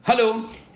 Hello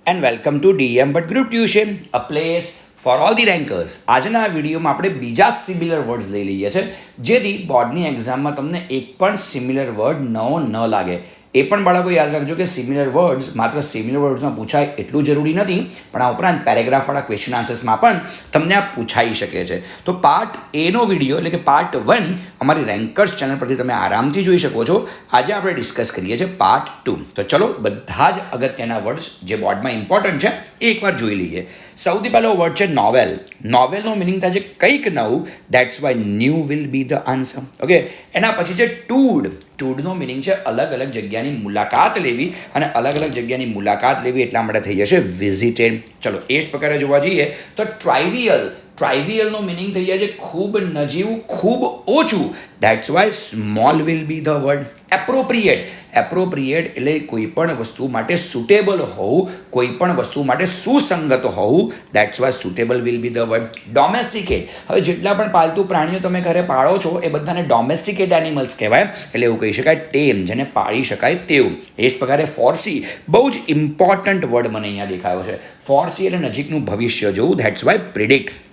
and welcome to DM But Group Tuition, a place for all the rankers. આજના આ વિડીયોમાં આપણે બીજા સિમિલર વર્ડ્સ લઈ લઈએ છીએ જેથી બોર્ડની એક્ઝામમાં તમને એક પણ સિમિલર વર્ડ નવો ન લાગે. એ પણ બાળકો યાદ રાખજો કે સિમિલર વર્ડ્સ માત્ર સિમિલર વર્ડ્સમાં પૂછાય એટલું જરૂરી નથી, પણ આ ઉપરાંત પેરેગ્રાફવાળા ક્વેશ્ચન આન્સર્સમાં પણ તમને આ પૂછાઈ શકે છે. તો પાર્ટ એનો વિડીયો એટલે કે પાર્ટ 1 અમારી રેન્કર્સ ચેનલ પરથી તમે આરામથી જોઈ શકો છો. આજે આપણે ડિસ્કસ કરીએ છીએ પાર્ટ 2. તો ચલો બધા જ અગત્યના વર્ડ્સ જે બોર્ડમાં ઇમ્પોર્ટન્ટ છે એ એકવાર જોઈ લઈએ. સૌથી પહેલો વર્ડ છે નોવેલ. નોવેલનો મિનિંગ થાય છે કંઈક નવું. That's why new will be the answer. Okay, એના પછી છે ટૂડ. ટૂડનો મિનિંગ છે અલગ અલગ જગ્યાની મુલાકાત લેવી, અને અલગ અલગ જગ્યાની મુલાકાત લેવી એટલા માટે થઈ જશે વિઝિટેડ. ચલો એ જ પ્રકારે જોવા જઈએ તો ટ્રાઇવિયલ. ટ્રાઇવિયલનો મિનિંગ થઈ જાય છે ખૂબ નજીવું, ખૂબ ઓછું. That's why small will be the word. Appropriate. Appropriate એટલે કોઈ પણ વસ્તુ માટે સુટેબલ હોવું, કોઈ પણ વસ્તુ માટે સુસંગત હોવું. That's why suitable will be the word. Domesticate. હવે જેટલા પણ પાલતુ પ્રાણીઓ તમે ઘરે પાળો છો એ બધાને ડોમેસ્ટિકેટ એનિમલ્સ કહેવાય, એટલે એવું કહી શકાય ટેમ, જેને પાળી શકાય તેવું. એ જ પ્રકારે ફોરસી. બહુ જ ઇમ્પોર્ટન્ટ વર્ડ મને અહીંયા દેખાયો છે. ફોરસી એટલે નજીકનું ભવિષ્ય જોવું. That's why predict.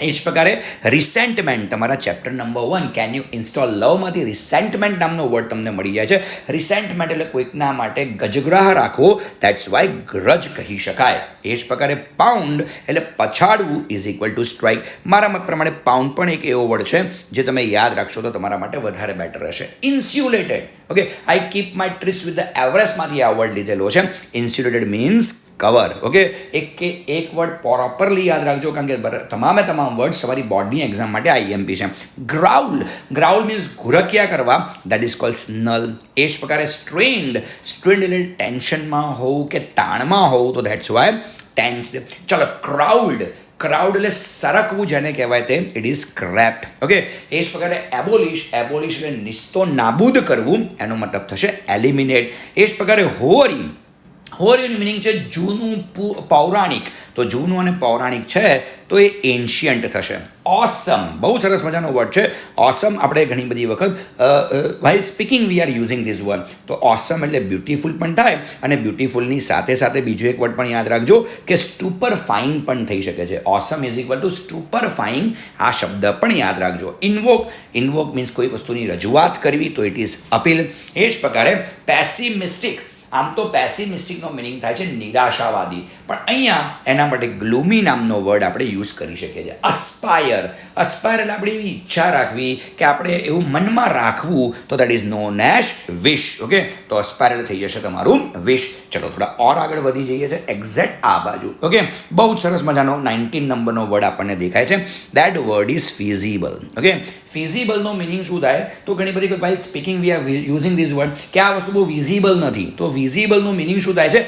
એ જ પ્રકારે રિસેન્ટમેન્ટ. તમારા chapter number 1 can you install લવમાંથી રિસેન્ટમેન્ટ નામનો વર્ડ તમને મળી જાય છે. રિસેન્ટમેન્ટ એટલે કોઈકના માટે ગજગ્રાહ રાખવો. દેટ્સ વાય ગ્રજ કહી શકાય. એ જ પ્રકારે પાઉન્ડ એટલે પછાડવું ઇઝ ઇક્વલ ટુ સ્ટ્રાઇક. મારા મત પ્રમાણે પાઉન્ડ પણ એક એવો વર્ડ છે જે તમે યાદ રાખશો તો તમારા માટે વધારે બેટર રહેશે. Insulated. Okay, I keep my trees with the એવરેસ્ટમાંથી આ વર્ડ લીધેલો છે. Insulated means cover. ઓકે, એક વર્ડ પ્રોપરલી યાદ રાખજો, કારણ કે તમામ વર્ડ્સ તમારી બોર્ડની એક્ઝામ માટે આઈએમપી છે. ગ્રાઉલ. ગ્રાઉલ મીન્સ ઘુરકિયા કરવા. That is called snarl. એ જ પ્રકારે સ્ટ્રેન્ડ. સ્ટ્રેન્ડ એટલે ટેન્શનમાં હોવું કે તાણમાં હોવું, તો દેટ્સ વાય ટેન્સ્ડ. ચલો ક્રાઉડ. ક્રાઉડ એટલે સરકવું જેને કહેવાય તે. It is crept. ઓકે, એ જ પ્રકારે એબોલિશ. એબોલિશ એટલે નિસ્તો નાબૂદ કરવું, એનો મતલબ થશે એલિમિનેટ. એ જ પ્રકારે હોરી. હોરીનું મિનિંગ છે જૂનું, પૌરાણિક. તો જૂનું અને પૌરાણિક છે તો એ એન્શિયન્ટ થશે. ઓસમ. બહુ સરસ મજાનો વર્ડ છે ઓસમ. આપણે ઘણી બધી વખત while speaking we are using this word. તો ઓસમ એટલે બ્યુટીફુલ પણ થાય, અને બ્યુટીફુલની સાથે સાથે બીજો એક વર્ડ પણ યાદ રાખજો કે સ્ટુપર ફાઇન પણ થઈ શકે છે. ઓસમ ઇઝ ઇક્વલ ટુ સ્ટુપર ફાઇન. આ શબ્દ પણ યાદ રાખજો. ઇન્વોક. ઇન્વોક મીન્સ કોઈ વસ્તુની રજૂઆત કરવી, તો ઇટ ઇઝ અપીલ. એ જ પ્રકારે પેસિમિસ્ટિક. આમ તો પેસિમિસ્ટિકનો મિનિંગ થાય છે નિરાશાવાદી, પણ અહીંયા એના માટે ગ્લુમી નામનો વર્ડ આપણે યુઝ કરી શકીએ છીએ. અસ્પાયર. અસ્પાયર એટલે આપણે એવી ઈચ્છા રાખવી કે આપણે એવું મનમાં રાખવું, તો that is known as wish. Okay, તો અસ્પાયર એટલે થઈ જશે તમારું વિશ. ચલો થોડા ઓર આગળ વધી જઈએ છીએ એક્ઝેક્ટ આ બાજુ. ઓકે, બહુ જ સરસ મજાનો 19 નંબરનો વર્ડ આપણને દેખાય છે. That word is feasible. Okay, ફિઝિબલનો મિનિંગ શું થાય, તો ઘણી બધી while speaking we are using this word કે આ વસ્તુ બહુ વિઝિબલ નથી. તો વિઝિબલનું મિનિંગ શું થાય છે,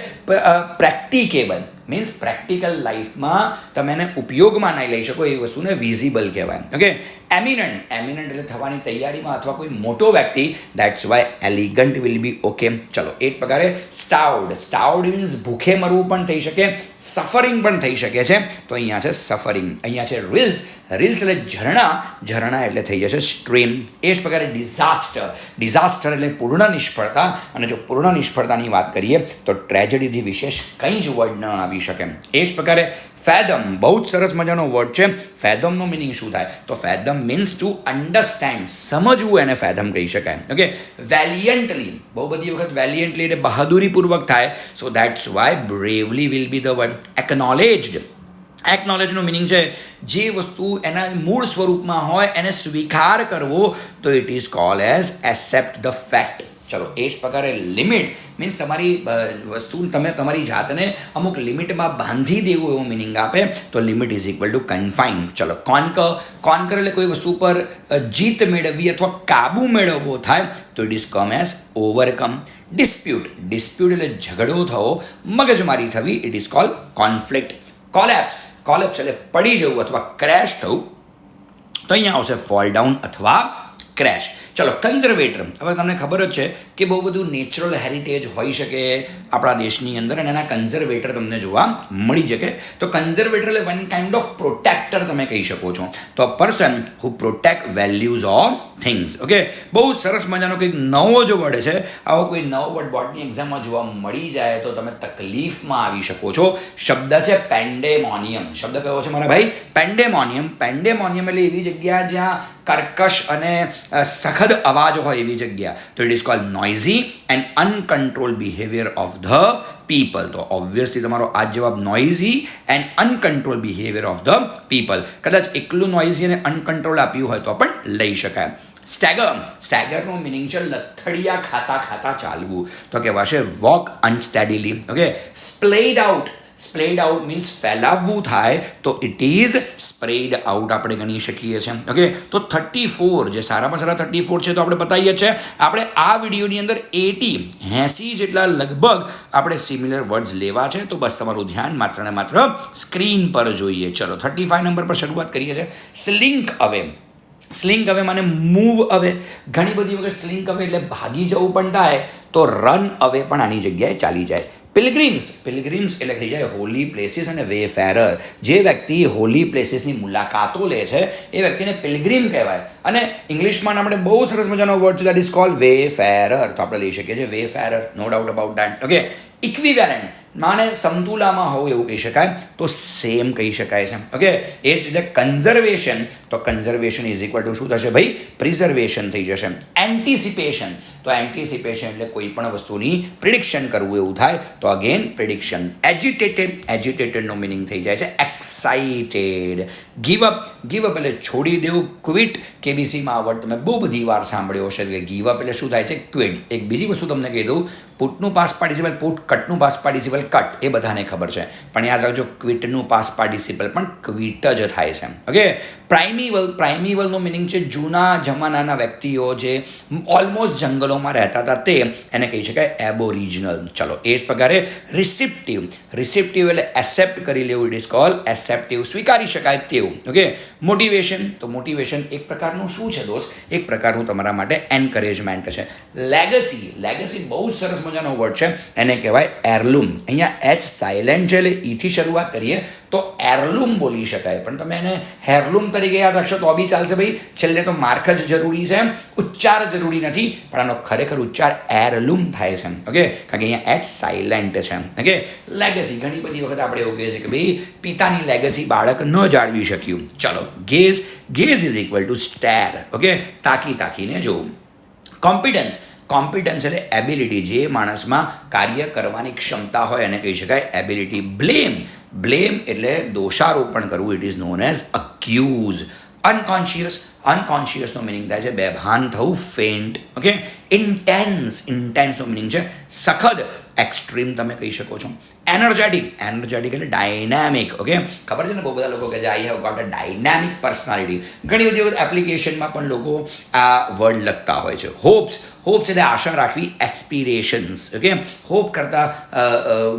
પ્રેક્ટિકેબલ. મીન્સ પ્રેક્ટિકલ લાઈફમાં તમે એને ઉપયોગમાં નહીં લઈ શકો, એ વસ્તુને વિઝિબલ કહેવાય. ઓકે, એમિનન્ટ. એમિનન્ટ એટલે થવાની તૈયારીમાં અથવા કોઈ મોટો વ્યક્તિ. That's why elegant will be okay. ચલો એ જ પ્રકારે સ્ટાઉડ. સ્ટાઉડ મીન્સ ભૂખે મરવું પણ થઈ શકે, સફરિંગ પણ થઈ શકે છે. તો અહીંયા છે સફરિંગ. અહીંયા છે રિલ્સ. રિલ્સ એટલે ઝરણા. ઝરણા એટલે થઈ જશે સ્ટ્રીમ. એ જ પ્રકારે ડિઝાસ્ટર. ડિઝાસ્ટર એટલે પૂર્ણ નિષ્ફળતા, અને જો પૂર્ણ નિષ્ફળતાની વાત કરીએ તો ટ્રેજડીથી વિશેષ કંઈ જ વર્ડ ન આવી શકે. એ જ પ્રકારે ફેધમ. બહુ જ સરસ મજાનો વર્ડ છે. ફેધમનો મિનિંગ શું થાય, તો ફેધમ મીન્સ ટુ અન્ડરસ્ટેન્ડ. સમજવું એને ફેધમ કહી શકાય. Okay, valiantly. બહુ બધી વખત વેલિયન્ટલી એટલે બહાદુરીપૂર્વક થાય. So that's why bravely will be the word. Acknowledged. એકનોલેજનો મિનિંગ છે જે વસ્તુ એના મૂળ સ્વરૂપમાં હોય એને સ્વીકાર કરવો, તો it is cold as accept the fact. ચલો એ જ પ્રકારે લિમિટ મીન્સ તમારી વસ્તુ તમે તમારી જાતને અમુક લિમિટમાં બાંધી દેવું એવો મિનિંગ આપે, તો લિમિટ ઇઝ ઇક્વલ ટુ કન્ફાઇન. ચલો કોન્કર. કોન્કર એટલે કોઈ વસ્તુ પર જીત મેળવવી અથવા કાબુ મેળવવો થાય, તો it is come as overcome. Dispute. Dispute એટલે ઝઘડો થવો, મગજમારી થવી. It is called conflict. Collapse. Collapse એટલે પડી જવું અથવા ક્રેશ થવું, તો અહીંયા આવશે ફોલ ડાઉન અથવા ક્રેશ. ચલો કન્ઝર્વેટર, હવે તમને ખબર જ છે કે બહુ બધું નેચરલ હેરિટેજ હોઈ શકે આપણા દેશની અંદર અને એના કન્ઝર્વેટર તમને જોવા મળી શકે. તો કન્ઝર્વેટર એટલે વન કાઇન્ડ ઓફ પ્રોટેક્ટર તમે કહી શકો છો. તો person who protect values of things. Okay, બહુ સરસ મજાનો કંઈક નવો જો વર્ડ છે. આવો કોઈ નવો વર્ડ બોર્ડની એક્ઝામમાં જોવા મળી જાય તો તમે તકલીફમાં આવી શકો છો. શબ્દ છે પેન્ડેમોનિયમ. શબ્દ કયો છે મારા ભાઈ? પેન્ડેમોનિયમ. પેન્ડેમોનિયમ એટલે એવી જગ્યા જ્યાં કર્કશ અને સખત અવાજ હોય એવી જગ્યા. તો it is cold noisy and uncontrol behaviour of the people. તો ઓબ્વિયસલી તમારો આ જવાબ noisy and uncontrol behaviour of the people. કદાચ એકલું નોઇઝી અને અનકન્ટ્રોલ આપ્યું હોય તો પણ લઈ શકાય. સ્ટેગર. સ્ટેગરનો મિનિંગ છે લથડિયા ખાતા ખાતા ચાલવું. તો કહેવાશે walk unsteadily. Okay, splayed out. Spread out means ફેલાવવું થાય તો ઇટ ઇઝ સ્પ્રેડ આઉટ આપણે ગણી શકીએ છીએ. ઓકે, તો 34 જે સારામાં સારા 34 છે તો આપણે બતાવીએ છીએ. આપણે આ વિડીયોની અંદર 80 જેટલા લગભગ આપણે સિમિલર વર્ડ્સ લેવા છે. તો બસ તમારું ધ્યાન માત્ર ને માત્ર સ્ક્રીન પર જોઈએ. ચલો 35 નંબર પર શરૂઆત કરીએ છીએ. સ્લિંક અવે. સ્લિંક અવે માને મૂવ અવે. ઘણી બધી વખત સ્લિંક અવે એટલે ભાગી જવું પણ થાય, તો રન અવે પણ આની જગ્યાએ ચાલી જાય. પિલગ્રીમ્સ. પિલગ્રીમ્સ એટલે થઈ જાય હોલી પ્લેસીસ અને વેફેરર. જે વ્યક્તિ હોલી પ્લેસીસની મુલાકાતો લે છે એ વ્યક્તિને પિલગ્રીમ કહેવાય. અને ઇંગ્લિશમાં આપણે બહુ સરસ મજાનો વર્ડ છે, દેટ ઇઝ કોલ્ડ વેફેરર. તો આપણે લઈ શકીએ છીએ wayfarer, no doubt about that. Okay, equivalent માને સમતુલામાં હોવું એવું કહી શકાય, તો સેમ કહી શકાય છે. ઓકે, એ જ રીતે કન્ઝર્વેશન. તો કન્ઝર્વેશન ઇઝ ઇક્વલ ટુ શું થશે ભાઈ? પ્રિઝર્વેશન થઈ જશે. એન્ટિસિપેશન. તો એન્ટિસિપેશન એટલે કોઈ પણ વસ્તુની પ્રિડિક્શન કરવું એવું થાય તો અગેન પ્રિડિક્શન. એજિટેટેડ. એજિટેટેડનો મિનિંગ થઈ જાય છે excited. Give up. Give up એટલે છોડી દેવું. ક્વિટ. કેબીસીમાં આ વર્ડ તમે બહુ બધી વાર સાંભળ્યો હશે કે ગીવ અપ એટલે શું થાય છે? ક્વિટ. એક બીજી વસ્તુ તમને કહી દઉં, પુટનું પાસ પાર્ટિસિપલ પુટ, કટનું પાસ પાર્ટિસિપલ કટ, એ બધાને ખબર છે. પણ યાદ રાખજો ક્વિટનું પાસ પાર્ટિસિપલ પણ ક્વિટ જ થાય છે. ઓકે, પ્રાઇમિવલ. પ્રાઇમિવલનો મિનિંગ છે જૂના જમાનાના વ્યક્તિઓ જે ઓલમોસ્ટ જંગલોમાં રહેતા હતા તે, એને કહી શકાય એબોરિજિનલ. ચલો એ જ પ્રકારે રિસિપ્ટિવ. રિસિપ્ટિવ એટલે એક્સેપ્ટ કરી લેવું, ઇટ ઇઝ કોલ્ડ એક્સેપ્ટિવ, સ્વીકારી શકાય તેવું. Okay, motivation. તો મોટિવેશન એક પ્રકારનું શું છે દોસ્ત? એક પ્રકારનું તમારા માટે એન્કરેજમેન્ટ છે. લેગસી. લેગસી બહુ જ સરસ મજાનો વર્ડ છે, એને કહેવાય એરલૂમ. અહીંયા એચ સાયલેન્ટ છે એટલે ઈથી શરૂઆત કરીએ તો એરલૂમ બોલી શકાય, પણ તમે એને હેરલૂમ તરીકે યાદ રાખશો તો બી ચાલશે ભાઈ. છેલ્લે તો માર્ક જ જરૂરી છે, ઉચ્ચાર જરૂરી નથી, પણ આનો ખરેખર ઉચ્ચાર એરલૂમ થાય છે. ઓકે, કારણ કે અહીંયા એચ સાયલેન્ટ છે. Okay, legacy. ઘણી બધી વખત આપણે એવું કહીએ છીએ કે ભાઈ પિતાની લેગસી બાળક ન જાળવી શક્યું. ચલો guys. Guys is equal two stare. Okay, તાકી તાકીને જોવું. કોમ્પિટન્સ. કોમ્પિટન્સ એટલે એબિલિટી. જે માણસમાં કાર્ય કરવાની ક્ષમતા હોય એને કહી શકાય એબિલિટી. બ્લેમ. બ્લેમ એટલે દોષારોપણ કરવું, it is known as accuse. Unconscious. અનકોન્શિયસનો મિનિંગ થાય છે બેભાન થવું, ફેન્ટ. Okay, intense. ઇન્ટેન્સનો મિનિંગ છે સખત, એક્સ્ટ્રીમ તમે કહી શકો છો. એનર્જેટિક. એનર્જેટિક એટલે ડાયનામિક. ઓકે, ખબર છે ને બહુ બધા લોકો કે I have got a dynamic personality. ઘણી બધી વખત એપ્લિકેશનમાં પણ લોકો આ વર્ડ લખતા હોય છે. હોપ્સ. હોપ્સ એટલે આશા રાખવી, એસ્પિરેશન્સ. ઓકે, હોપ કરતાં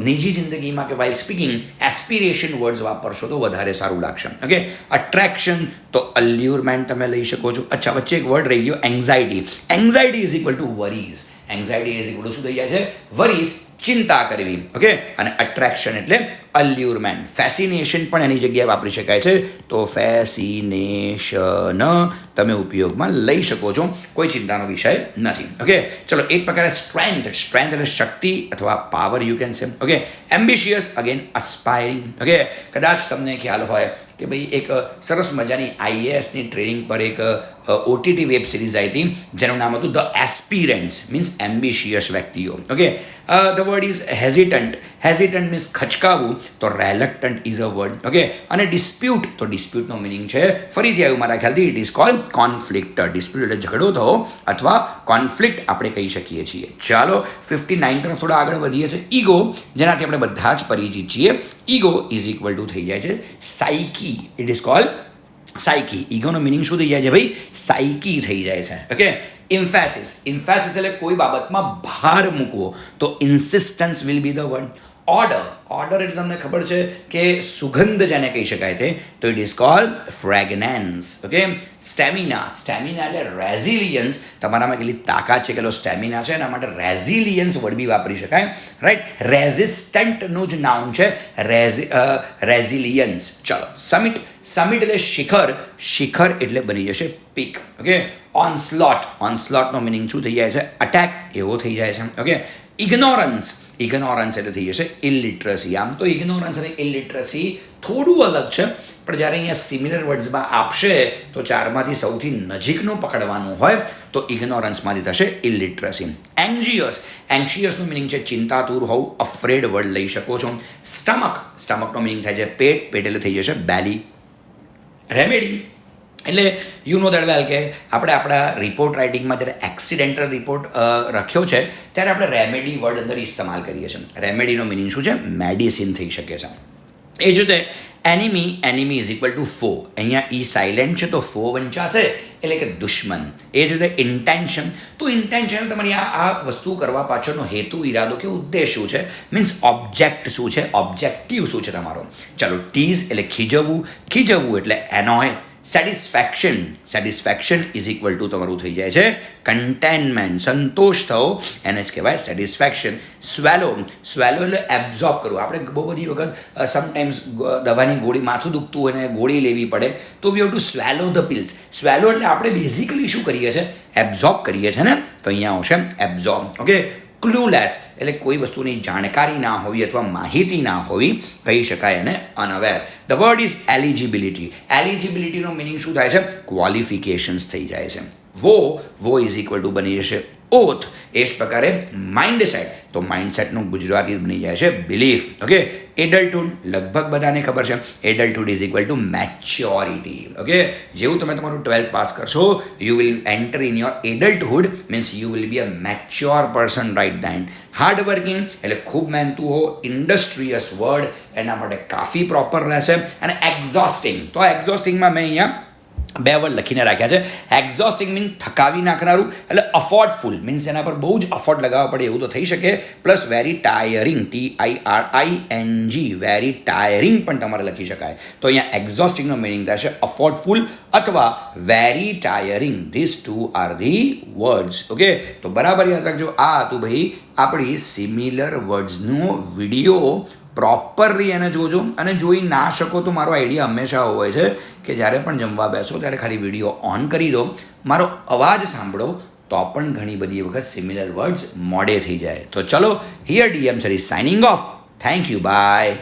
નિજી જિંદગીમાં કે વાઇલ સ્પીકિંગ એસ્પિરેશન વર્ડ્સ વાપરશો તો વધારે સારું લાગશે. Okay, attraction. તો અલ્યુરમેન્ટ તમે લઈ શકો છો. અચ્છા, વચ્ચે એક વર્ડ રહી ગયો anxiety. Anxiety is equal two worries. Anxiety is equal two શું થઈ જાય છે? વરીઝ, ચિંતા કરવી. ઓકે, અને અટ્રેક્શન એટલે અલ્યુરમેન્ટ. ફેસિનેશન પણ એની જગ્યાએ વાપરી શકાય છે, તો ફેસિનેશન તમે ઉપયોગમાં લઈ શકો છો, કોઈ ચિંતાનો વિષય નથી. ઓકે, ચલો એક પ્રકારે સ્ટ્રેન્થ. સ્ટ્રેન્થ એટલે શક્તિ અથવા power you can say. Okay, ambitious again aspiring. Okay, કદાચ તમને ખ્યાલ હોય કે ભાઈ એક સરસ મજાની આઈએએસની ટ્રેનિંગ પર એક ઓટીટી વેબ સિરીઝ આવી હતી જેનું નામ હતું ધ એસ્પિરન્ટ્સ, મીન્સ એમ્બિશિયસ વ્યક્તિઓ. Okay, the word is hesitant. Hesitant means ખચકાવું, તો reluctant is a word. Okay, અને ડિસ્પ્યુટ. તો ડિસ્પ્યુટનો મિનિંગ છે ફરીથી આવ્યું મારા ખ્યાલથી, it is called conflict. Dispute એટલે ઝઘડો થવો અથવા કોન્ફ્લિક્ટ આપણે કહી શકીએ છીએ. ચાલો 59 તરફ થોડા આગળ વધીએ છીએ. ઈગો, જેનાથી આપણે બધા જ પરિચિત છીએ. ઈગો ઇઝ ઇક્વલ ટુ થઈ જાય છે psyche. It is called psyche. ઈગોનો મિનિંગ શું થઈ જાય છે ભાઈ? સાયકી થઈ જાય છે. ઓકે, ઇમ્ફેસિસ. ઇમ્ફેસિસ એટલે કોઈ બાબતમાં ભાર મૂકવો, તો insistence will be the word. Order એટલે તમને ખબર છે કે સુગંધ જેને કહી શકાય તે, તો it is called fragrance. Okay. Stamina એટલે રેઝિલિયન્સ. તમારામાં કેટલી તાકાત છે, કેટલો સ્ટેમિના છે, એના માટે રેઝિલિયન્સ વર્ડ બી વાપરી શકાય, રાઈટ. રેઝિસ્ટન્ટનું જ નાઉન છે રેઝિલિયન્સ. ચલો. સમિટ એટલે શિખર એટલે બની જશે પીક. ઓકે. ઓનસ્લોટનો મિનિંગ શું થઈ જાય છે? અટેક એવો થઈ જાય છે. ઓકે. ઇગ્નોરન્સ એટલે થઈ જશે ઇલિટરસી. આમ તો ઇગ્નોરન્સ અને ઇલિટરસી થોડું અલગ છે, પણ જ્યારે અહીંયા સિમિલર વર્ડ્સમાં આપશે તો ચારમાંથી સૌથી નજીકનું પકડવાનું હોય તો ઇગ્નોરન્સમાંથી થશે ઇલિટરસી. એન્શિયસનું મિનિંગ છે ચિંતાતુર હોવું, અફ્રેડ વર્ડ લઈ શકો છો. સ્ટમકનો મિનિંગ થાય છે પેટ એટલે થઈ જશે બેલી. રેમેડી એટલે યુ નો દેટ વેલ કે આપણે આપણા રિપોર્ટ રાઇટિંગમાં જ્યારે એક્સિડેન્ટલ રિપોર્ટ રાખ્યો છે ત્યારે આપણે રેમેડી વર્ડ અંદર ઇસ્તેમાલ કરીએ છીએ. રેમેડીનો મિનિંગ શું છે? મેડિસિન થઈ શકે છે. એ જ રીતે એનિમી ઇઝ ઇક્વલ ટુ ફો. અહીંયા ઈ સાયલેન્ટ છે તો ફો વંચાશે એટલે કે દુશ્મન. એ જ રીતે ઇન્ટેન્શન તમારી આ વસ્તુ કરવા પાછળનો હેતુ, ઈરાદો કે ઉદ્દેશ શું છે, મીન્સ ઓબ્જેક્ટ શું છે, ઓબ્જેક્ટિવ શું છે તમારો. ચાલો. ટીઝ એટલે ખીજવવું એટલે annoy. Satisfaction is equal two તમારું થઈ જાય છે કન્ટેનમેન્ટ, સંતોષ થવો, એને જ કહેવાય સેટિસ્ફેક્શન. સ્વેલો એટલે એબ્ઝોર્બ કરવું. આપણે બહુ બધી વખત સમટાઈમ્સ દવાની ગોળી, માથું દુખતું હોય ને ગોળી લેવી પડે તો we have to swallow the pills. Swallow એટલે આપણે બેઝિકલી શું કરીએ છીએ? એબ્ઝોર્બ કરીએ છીએ ને, તો અહીંયા આવશે એબ્ઝોર્બ. ઓકે. ક્લુલેસ એટલે કોઈ વસ્તુની જાણકારી ના હોવી અથવા માહિતી ના હોવી, કહી શકાય એને અનઅવેર. ધ વર્ડ ઇઝ એલિજિબિલિટીનો મિનિંગ શું થાય છે? ક્વોલિફિકેશન્સ થઈ જાય છે. વો ઇઝ ઇક્વલ ટુ બની જશે ઓથ. એ જ પ્રકારે માઇન્ડસેટ, તો માઇન્ડસેટનું ગુજરાતી બની જાય છે બિલીફ. ઓકે. એડલ્ટહુડ લગભગ બધાને ખબર છે, adulthood is equal to maturity. Okay. જેવું તમે તમારું 12th પાસ કરશો, you will enter in your adulthood, means you will be a mature person right then. Hardworking એટલે ખૂબ મહેનતુ હો, ઇન્ડસ્ટ્રીયસ વર્ડ એના માટે કાફી પ્રોપર રહેશે. અને એક્ઝોસ્ટિંગ, તો એક્ઝોસ્ટિંગમાં મેં અહીંયા 2 વર્ડ લખીને રાખ્યા છે. એક્ઝોસ્ટિંગ મીન થકાવી નાખનારું, એટલે અફોર્ડફુલ મીન્સ એના પર બહુ જ અફોર્ડ લગાવવા પડે એવું તો થઈ શકે. પ્લસ વેરી ટાયરિંગ, TIRING, વેરી ટાયરિંગ પણ તમારે લખી શકાય. તો અહીંયા એક્ઝોસ્ટિંગનો મિનિંગ થશે અફોર્ડફુલ અથવા very tiring. These two are the words. Okay. તો બરાબર યાદ રાખજો. આ હતું ભાઈ આપણી સિમિલર વર્ડ્સનો વિડીયો. પ્રોપરલી એને જોજો, અને જોઈ ના શકો તો મારો આઈડિયા હંમેશા હોય છે કે જ્યારે પણ જમવા બેસો ત્યારે ખાલી વિડીયો ઓન કરી દો, મારો અવાજ સાંભળો, તો પણ ઘણી બધી વખત સિમિલર વર્ડ્સ મોડે થઈ જાય. તો ચલો, here DM sir is signing off. Thank you, by.